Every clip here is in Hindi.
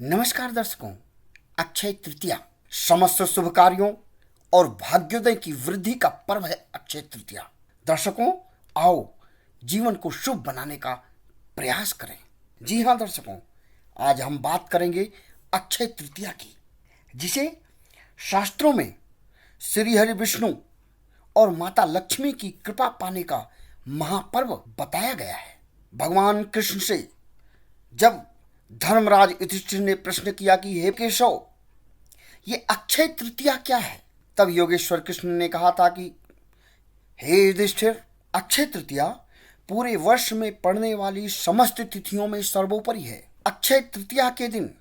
नमस्कार दर्शकों, अक्षय तृतीया समस्त शुभ कार्यों और भाग्योदय की वृद्धि का पर्व है। अक्षय तृतीया दर्शकों, आओ जीवन को शुभ बनाने का प्रयास करें। जी हाँ दर्शकों, आज हम बात करेंगे अक्षय तृतीया की, जिसे शास्त्रों में श्री हरि विष्णु और माता लक्ष्मी की कृपा पाने का महापर्व बताया गया है। भगवान कृष्ण से जब धर्मराज युधिष्ठिर ने प्रश्न किया कि हे केशव, ये अक्षय तृतीया क्या है, तब योगेश्वर कृष्ण ने कहा था कि हे युधिष्ठिर, अक्षय तृतीया पूरे वर्ष में पड़ने वाली समस्त तिथियों में सर्वोपरि है। अक्षय तृतीया के दिन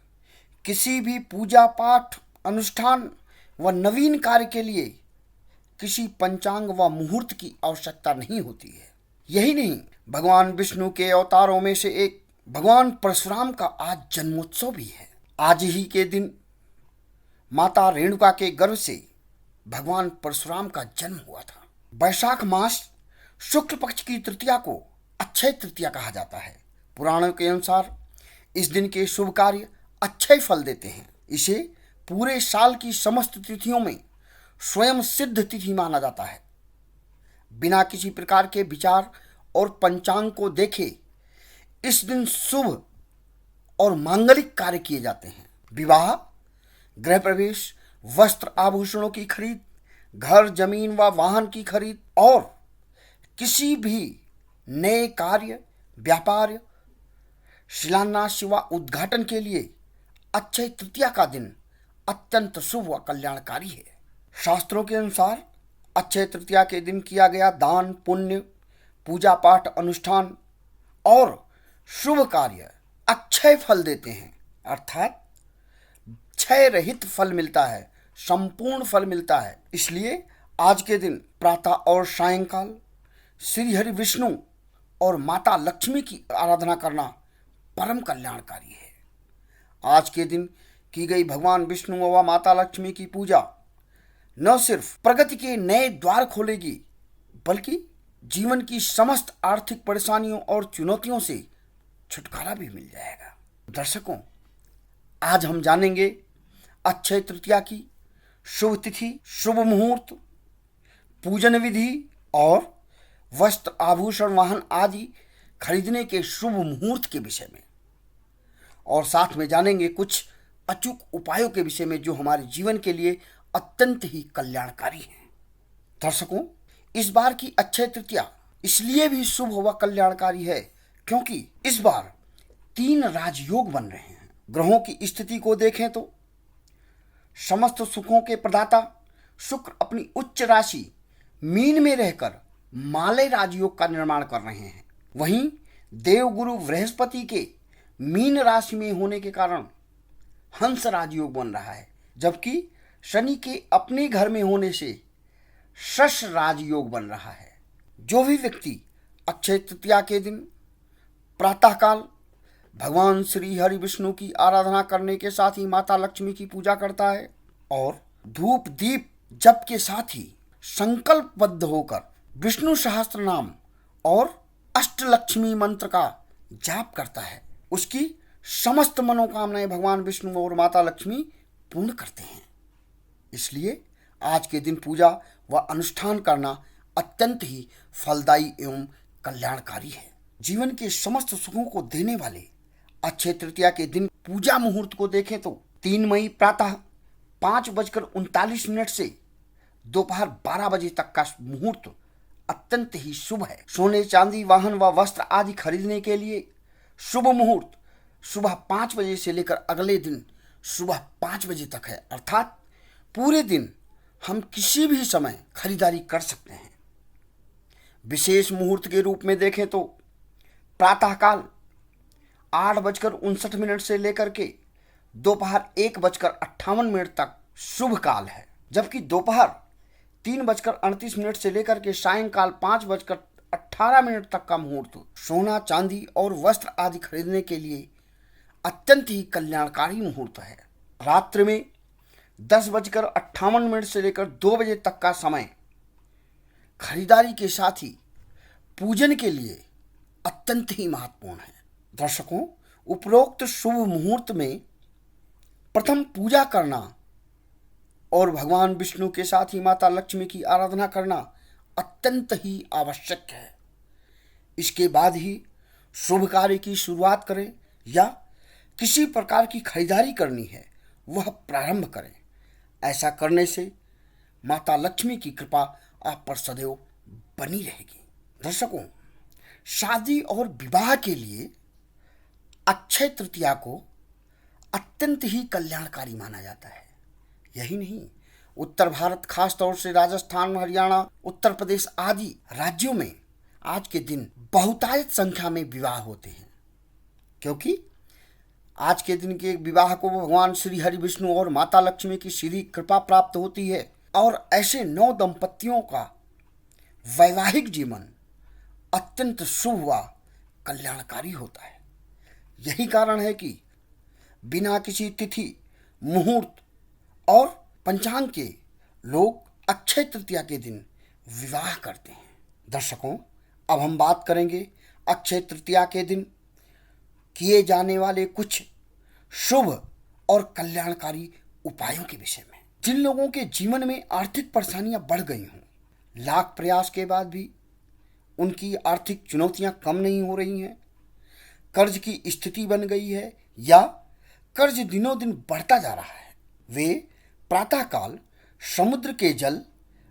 किसी भी पूजा पाठ, अनुष्ठान व नवीन कार्य के लिए किसी पंचांग व मुहूर्त की आवश्यकता नहीं होती है। यही नहीं, भगवान विष्णु के अवतारों में से एक भगवान परशुराम का आज जन्मोत्सव भी है। आज ही के दिन माता रेणुका के गर्भ से भगवान परशुराम का जन्म हुआ था। वैशाख मास शुक्ल पक्ष की तृतीया को अक्षय तृतीया कहा जाता है। पुराणों के अनुसार इस दिन के शुभ कार्य अक्षय फल देते हैं। इसे पूरे साल की समस्त तिथियों में स्वयं सिद्ध तिथि माना जाता है। बिना किसी प्रकार के विचार और पंचांग को देखे इस दिन शुभ और मांगलिक कार्य किए जाते हैं। विवाह, गृह प्रवेश, वस्त्र आभूषणों की खरीद, घर जमीन व वाहन की खरीद और किसी भी नए कार्य, व्यापार, शिलान्यास व उद्घाटन के लिए अक्षय तृतीया का दिन अत्यंत शुभ व कल्याणकारी है। शास्त्रों के अनुसार अक्षय तृतीया के दिन किया गया दान, पुण्य, पूजा पाठ, अनुष्ठान और शुभ कार्य अक्षय फल देते हैं, अर्थात क्षय रहित फल मिलता है, संपूर्ण फल मिलता है। इसलिए आज के दिन प्रातः और सायंकाल श्री हरि विष्णु और माता लक्ष्मी की आराधना करना परम कल्याणकारी है। आज के दिन की गई भगवान विष्णु व माता लक्ष्मी की पूजा न सिर्फ प्रगति के नए द्वार खोलेगी, बल्कि जीवन की समस्त आर्थिक परेशानियों और चुनौतियों से छुटकारा भी मिल जाएगा। दर्शकों, आज हम जानेंगे अक्षय तृतीया की शुभ तिथि, शुभ मुहूर्त, पूजन विधि और वस्त्र आभूषण, वाहन आदि खरीदने के शुभ मुहूर्त के विषय में, और साथ में जानेंगे कुछ अचूक उपायों के विषय में जो हमारे जीवन के लिए अत्यंत ही कल्याणकारी हैं। दर्शकों, इस बार की अक्षय तृतीया इसलिए भी शुभ व कल्याणकारी है क्योंकि इस बार 3 राजयोग बन रहे हैं। ग्रहों की स्थिति को देखें तो समस्त सुखों के प्रदाता शुक्र अपनी उच्च राशि मीन में रहकर मालय राजयोग का निर्माण कर रहे हैं। वहीं देवगुरु बृहस्पति के मीन राशि में होने के कारण हंस राजयोग बन रहा है, जबकि शनि के अपने घर में होने से शश राजयोग बन रहा है। जो भी व्यक्ति अक्षय तृतीया के दिन प्रातःकाल भगवान श्री हरि विष्णु की आराधना करने के साथ ही माता लक्ष्मी की पूजा करता है और धूप दीप जप के साथ ही संकल्पबद्ध होकर विष्णु सहस्त्र नाम और अष्टलक्ष्मी मंत्र का जाप करता है, उसकी समस्त मनोकामनाएं भगवान विष्णु और माता लक्ष्मी पूर्ण करते हैं। इसलिए आज के दिन पूजा व अनुष्ठान करना अत्यंत ही फलदायी एवं कल्याणकारी है। जीवन के समस्त सुखों को देने वाले अक्षय तृतीया के दिन पूजा मुहूर्त को देखें तो 3 मई प्रातः 5:39 से दोपहर 12 बजे तक का मुहूर्त अत्यंत ही शुभ है। सोने, चांदी, वाहन व वस्त्र आदि खरीदने के लिए शुभ मुहूर्त सुबह 5 बजे से लेकर अगले दिन सुबह 5 बजे तक है, अर्थात पूरे दिन हम किसी भी समय खरीदारी कर सकते हैं। विशेष मुहूर्त के रूप में देखें तो प्रातःकाल 8:59 से लेकर के दोपहर 1:58 तक शुभ काल है, जबकि दोपहर 3:38 से लेकर के सायंकाल 5:18 तक का मुहूर्त सोना, चांदी और वस्त्र आदि खरीदने के लिए अत्यंत ही कल्याणकारी मुहूर्त है। रात्रि में 10:58 से लेकर 2 बजे तक का समय खरीदारी के साथ ही पूजन के लिए अत्यंत ही महत्वपूर्ण है। दर्शकों, उपरोक्त शुभ मुहूर्त में प्रथम पूजा करना और भगवान विष्णु के साथ ही माता लक्ष्मी की आराधना करना अत्यंत ही आवश्यक है। इसके बाद ही शुभ कार्य की शुरुआत करें या किसी प्रकार की खरीदारी करनी है वह प्रारंभ करें। ऐसा करने से माता लक्ष्मी की कृपा आप पर सदैव बनी रहेगी। दर्शकों, शादी और विवाह के लिए अक्षय तृतीया को अत्यंत ही कल्याणकारी माना जाता है। यही नहीं, उत्तर भारत, खास तौर से राजस्थान, हरियाणा, उत्तर प्रदेश आदि राज्यों में आज के दिन बहुतायत संख्या में विवाह होते हैं, क्योंकि आज के दिन के विवाह को भगवान श्री हरि विष्णु और माता लक्ष्मी की सीधी कृपा प्राप्त होती है और ऐसे 9 दंपतियों का वैवाहिक जीवन अत्यंत शुभ व कल्याणकारी होता है। यही कारण है कि बिना किसी तिथि, मुहूर्त और पंचांग के लोग अक्षय तृतीया के दिन विवाह करते हैं। दर्शकों, अब हम बात करेंगे अक्षय तृतीया के दिन किए जाने वाले कुछ शुभ और कल्याणकारी उपायों के विषय में। जिन लोगों के जीवन में आर्थिक परेशानियां बढ़ गई हों, लाख प्रयास के बाद भी उनकी आर्थिक चुनौतियां कम नहीं हो रही हैं, कर्ज की स्थिति बन गई है या कर्ज दिनों दिन बढ़ता जा रहा है, वे प्रातःकाल समुद्र के जल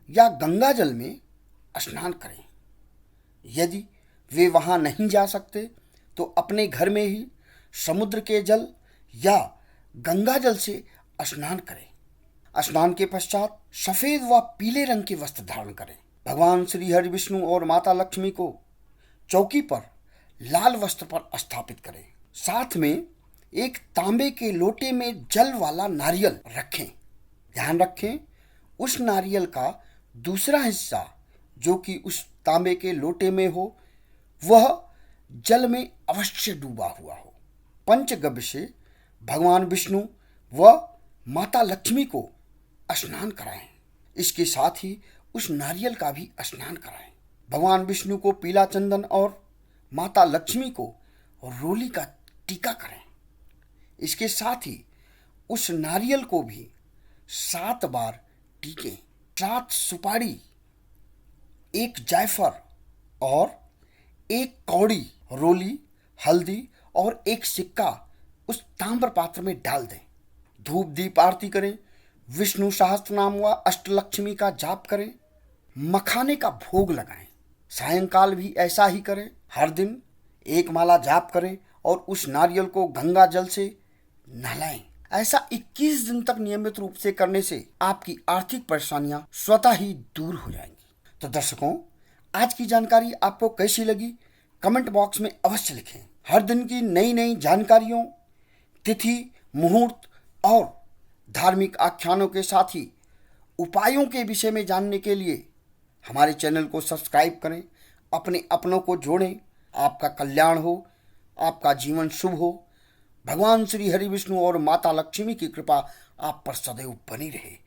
या गंगा जल में स्नान करें। यदि वे वहां नहीं जा सकते तो अपने घर में ही समुद्र के जल या गंगा जल से स्नान करें। स्नान के पश्चात सफेद व पीले रंग के वस्त्र धारण करें। भगवान श्री हरि विष्णु और माता लक्ष्मी को चौकी पर लाल वस्त्र पर स्थापित करें। साथ में एक तांबे के लोटे में जल वाला नारियल रखें। ध्यान रखें, उस नारियल का दूसरा हिस्सा जो कि उस तांबे के लोटे में हो वह जल में अवश्य डूबा हुआ हो। पंचगव्य से भगवान विष्णु व माता लक्ष्मी को स्नान कराएं। इसके साथ ही उस नारियल का भी स्नान कराएं। भगवान विष्णु को पीला चंदन और माता लक्ष्मी को रोली का टीका करें। इसके साथ ही उस नारियल को भी 7 बार टीकें। 7 सुपारी, 1 जायफल और 1 कौड़ी रोली, हल्दी और 1 सिक्का उस ताम्र पात्र में डाल दें। धूप दीप आरती करें, विष्णु सहस्त्र नाम व अष्टलक्ष्मी का जाप करें, मखाने का भोग लगाएं। सायंकाल भी ऐसा ही करें। हर दिन 1 माला जाप करें और उस नारियल को गंगा जल से नहलाएं। ऐसा 21 दिन तक नियमित रूप से करने से आपकी आर्थिक परेशानियां स्वतः ही दूर हो जाएंगी। तो दर्शकों, आज की जानकारी आपको कैसी लगी कमेंट बॉक्स में अवश्य लिखें। हर दिन की नई नई जानकारियों, तिथि, मुहूर्त और धार्मिक आख्यानों के साथ ही उपायों के विषय में जानने के लिए हमारे चैनल को सब्सक्राइब करें। अपने अपनों को जोड़ें। आपका कल्याण हो, आपका जीवन शुभ हो। भगवान श्री हरि विष्णु और माता लक्ष्मी की कृपा आप पर सदैव बनी रहे।